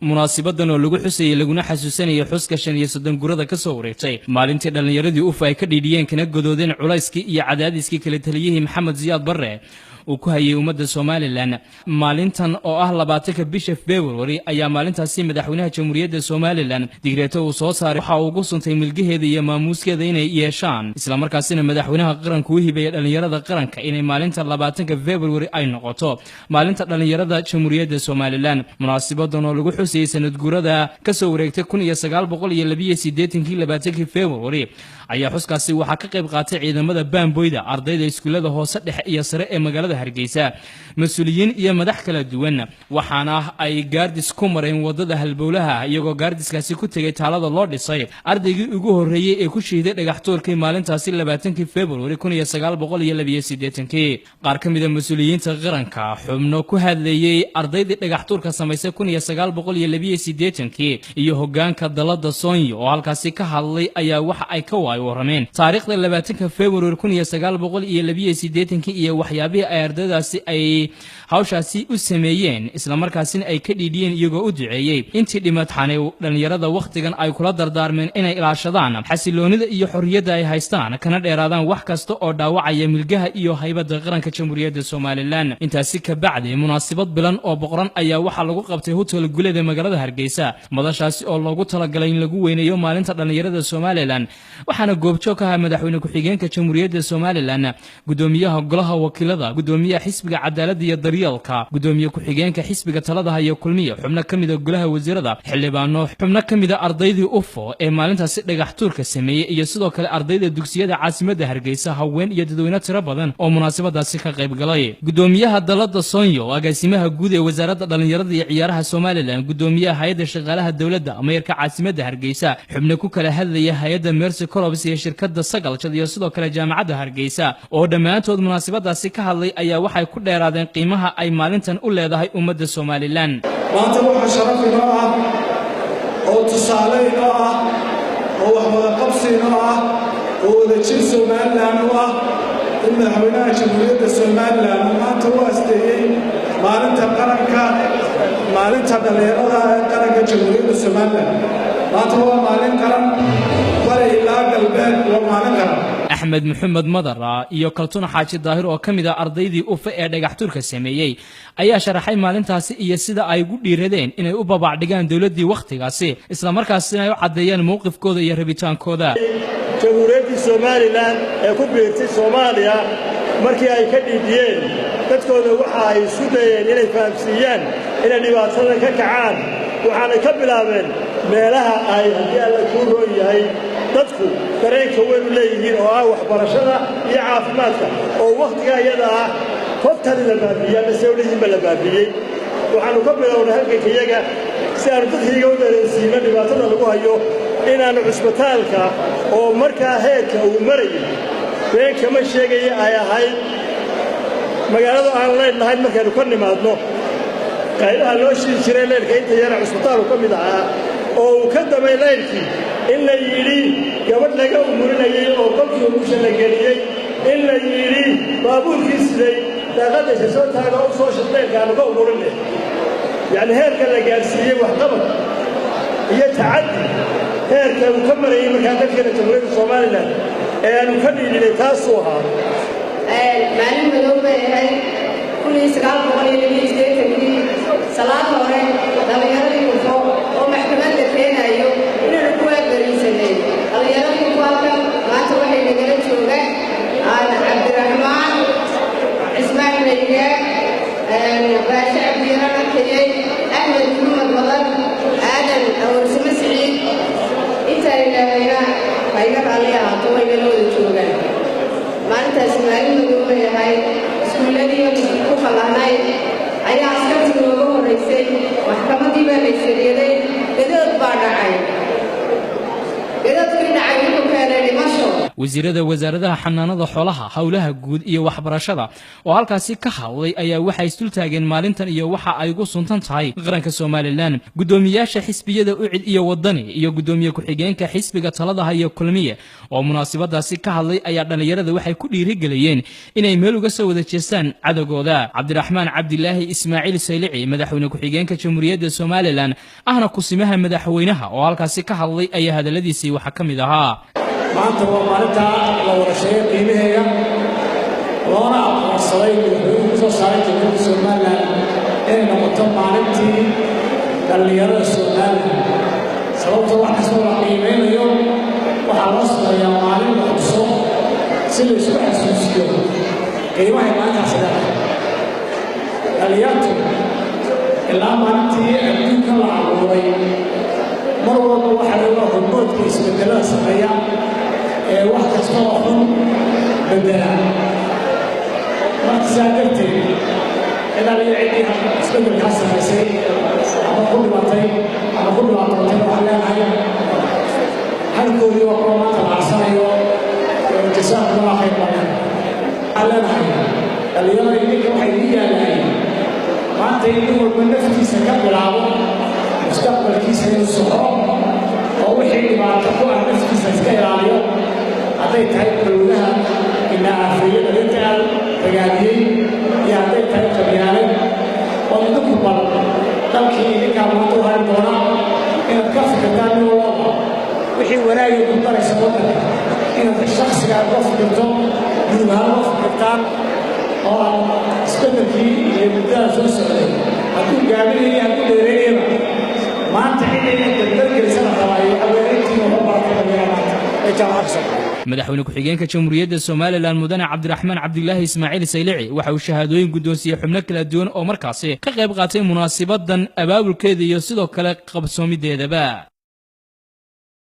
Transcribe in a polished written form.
munaasabadan oo lagu xusayay laguna xasuusanayay xuska 35 gurada ka soo wareegtay maalintii dhalinyaradii UFA ay ka dhidhiyeen kana godoodeen culayskii iyo cadaadiskii kala taliyay Maxamed Ziyaad Barre oo ku hayay ummadda Soomaaliland maalintan oo ah 20 bisha February ayaa maalintaasi madaxweynaha Jamhuuriyadda Soomaaliland digreeto uu soo saaray waxa uu ugu suntay milgaheeda iyo maamuuskeeda inay yeeshaan isla markaasina madaxweynaha qaranku u hibeeyay dhalinyarada qaranka inay maalinta 20 February ay noqoto maalinta dhalinyarada Jamhuuriyadda Soomaaliland munaasabadan oo lagu xusayay sanad gurada ka soo wareegtay 1982 February ayaa xuskaasi waxa ka qayb qaatay ciidamada baanboyda ardayda iskuulada hoose dhexe iyo sare ee magaalada Hargeysa mas'uuliyiin iyo madax kala duwan waxaana ay gaardis ku mareen wadada halbowlaha iyagoo gaardiskaasi ku tagay taalada loo dhisay ardaygii ugu horeeyay ee ku shiiday dhagaxtoorkii maalintaasi 20 February 1982 qaar ka mid ah mas'uuliyiinta qaranka xubno ku hadlayay ardaydii dhagaxtoorka samaysay 1982 iyo hoggaanka dalada Soonyo oo halkaasi ka hadlay ayaa waxa ay ka warameen taariikhda 20 February 1982 iyo waxyaabihii ay ardaydaasi ay hawshaasi u sameeyeen isla markaasina ay ka dhidhiyeen iyagoo u duceeyay intii dhimatay dhalinyarada waqtigan ay kula dardaarmeen inay ilaashadaan xasiloonida iyo xorriyadda ay haystaan kana dheeraadaan wax kasta oo dhaawacaya milgaha iyo haybada qaranka Jamhuuriyadda Soomaaliland intaasi ka bacdi munaasabad bilan oo boqoran ayaa waxa lagu qabtay hotel Guleed ee magaalada Hargeysa madashaasi oo loogu talagalay in lagu weyneeyo maalinta dhalinyarada Soomaaliland waxaana goobjoog ka ah madaxweyne ku-xigeenka Jamhuuriyadda Soomaaliland gudoomiyaha golaha wakiilada gudoomiyaha xisbiga cadaaladda iyo daryeelka gudoomiye ku-xigeenka xisbiga talada haya kulmiye xubno kamid ah golaha wasiirada xildhibaano xubno kamid ah ardaydii UFO ee maalintaasi dhagax tuurka sameeyay iyo sidoo kale ardayda dugsiyada caasimadda Hargeysa haween iyo dadweyne tiro badan oo munaasabadaasi ka qayb galay gudoomiyaha dalada Soonyo agaasimaha guud ee wasaaradda dhalinyarada iyo ciyaaraha Soomaaliland gudoomiyaha hay'adda shaqaalaha dawladda mayorka caasimadda Hargeysa xubno ku kala hadlaya hay'adda Mercy College iyo shirkadda Sagalshad iyo sidoo kale jaamacadda Hargeysa oo dhamaantood munaasabadaasi ka hadlay ayaa waxay ku dheeraadeen qiimaha ay maalintan u leedahay ummadda Soomaaliland maanta waxa sharaf inoo ah oo tusaale inoo ah oo wax wada qabsi inoo ah oo wada jir Soomaaliland u ah in madaxweynaha Jamhuuriyadda Soomaaliland maanta uu asteeyay maalinta qaranka maalinta dhalinyarada ee qaranka Jamhuuriyadda Soomaaliland maanta waa maalin qaran bari ilaa galbeed waa maalin qaran Axmed Maxamed Madara iyo Kaltuna Xaaji Daahir oo kamid ah ardaydii UFA ee dhagaxtuurka sameeyay ayaa sharaxay maalintaasi iyo sida ay ugu dhiiradeen inay u babac dhigaan dawladii waqtigaasi isla markaasina ay u cadeeyaan mowqifkooda iyo rabitaankooda Jamhuuriyadda Soomaaliland ee ku biirtay Soomaaliya markii ay ka dhidiyeen dadkooda waxa ay isku dayeen inay fahamsiiyaan inay dhibaatada ka kacaan waxaana ka bilaabeen meelaha ay hadii alla ku rooyahay dadku dareenka weyn u leeyihiin oo ah waxbarashada iyo caafimaadka oo waqtiga iyada ah qoftan la baabiyay mas'uuliyiinta la baabiyay waxaanu ka bilownay halkayga si aan dadkayga u dareensiino dhibaatada lagu hayo inaan cusbitaalka oo markaa heerka uu maray been kama sheegay ay ahayd magaalada aan leenahay markaanu ka nimaadno qaybaha loo shii jiray leelka inta yar cusbitaalku ka mid ahaa oo uu ka damay leelkii in la yiri gabadh laga umurinayay oo qofkii ugu shaqeeyay in la yiri baabuurkiisay daaqadda soo taaga oo soo shaqeeyay ka umurinay yani heerka la gaarsiiyay wax qabad iyo tacaddi heerka uu ka maray markaa dadka Jamhuuriyadda Soomaaliland ee aanu ka dhigay taas oo ahaa maalin madoobe ay 1982 salaad hore dhalinyarada UFO oo maxkamadda keenayo inuu ku agariisanay dhalinyarada UFO maanta waxay nagala joogaan Cabdiraxmaan Ismaaciil Leeyahay Baasha Abdiirana Kayay Ahmed Maxamed Madan Aadan Awrsima Saciid inta ilaahay ayga raalliya oo ay nagala joogaan maalintaas maalin madoobe ay iskuuladii ku falaanay ayaa askartii looga horeysay maxkamadii baa la isiriyay gadood baa dhacay gadoodkii dhacay wuxuu keenay dhimasho wasiirada wasaaradaha xanaanada xoolaha howlaha guud iyo waxbarashada oo halkaasi ka hadlay ayaa waxay istul taageen maalintan iyo waxa ay ugu suntan tahay qaranka Soomaaliland gudoomiyaasha xisbiyada UCID iyo wadani iyo gudoomiye ku-xigeenka xisbiga talada haya kulmiye oo munaasabadaasi ka hadlay ayaa dhalinyarada waxay ku dhiirigeliyeen inay meel uga soo wada jeestaan cadawgooda Cabdiraxmaan Cabdilaahi Ismaaciil Saylici madaxweyne ku-xigeenka Jamhuuriyadda Soomaaliland ahna kusimaha madaxweynaha oo halkaasi ka hadlay ayaa hadaladiisii waxa kamid ahaa maanta waa maalinta la wada sheegay qiimaheega loona aqoonsaday wuxuu ku soo saaray Jamhuuriyadda Soomaaliland inay noqoto maalintii dhalinyarada Soomaaliland sababtoo wax kastoo la qiimeynayo waxaa loo sameeyaa maalin la xuso si la isku xasuusiyo qiimaha maalintaas leedahay dhalinyartu ilaa maalintii adduunka la abuuray mar walba waxaa laga hormoodka isbedelada sameeya ee wax kasta oo xun bedela marka sidaa darteed ilaa laga ciddii isbedelkaa samaysay ama ku dhimatay ama ku dhibaatootay waxaa leenahay halkoodii waa kuwa maanta laacsanayo jasaakumullah khayr badan waxaa leenahay dhalinyarada idinka waxay ii yaalahay maanta in nin walba naftiisa ka bilaabo mustaqbalkiisa inuu soxo oo wixii dhibaato ku ah naftiisa iska ilaaliyo hadday tahay dowladaha ina aafiyada intaal ragaadiyey iyo hadday tahay qabyaalad oo idinku bal dalkii idinkaa maanta u hari doona inaad ka fikirtaan nin walba wixii wanaagii ku daraysa waddanka inaad shaksigaa uga fikirto guud ahaan uga fikirtaan oo aad isbedelkii iyo muddada soo socday hadduu gaabinaya hadduu dheereynayaba maanta cidayna daldalgelisana rabaayo haweenayntii uga baratay dhalinyarada ee jaamacadda madaxweyne ku-xigeenka Jamhuuriyadda Soomaaliland mudane Cabdiraxmaan Cabdilaahi Ismaaciil Saylici waxa uu shahaadooyin guddoonsiye xubno kala duwan oo markaasi ka qayb qaatay munaasabadan abaabulkeeda iyo sidoo kale qabsoomideedaba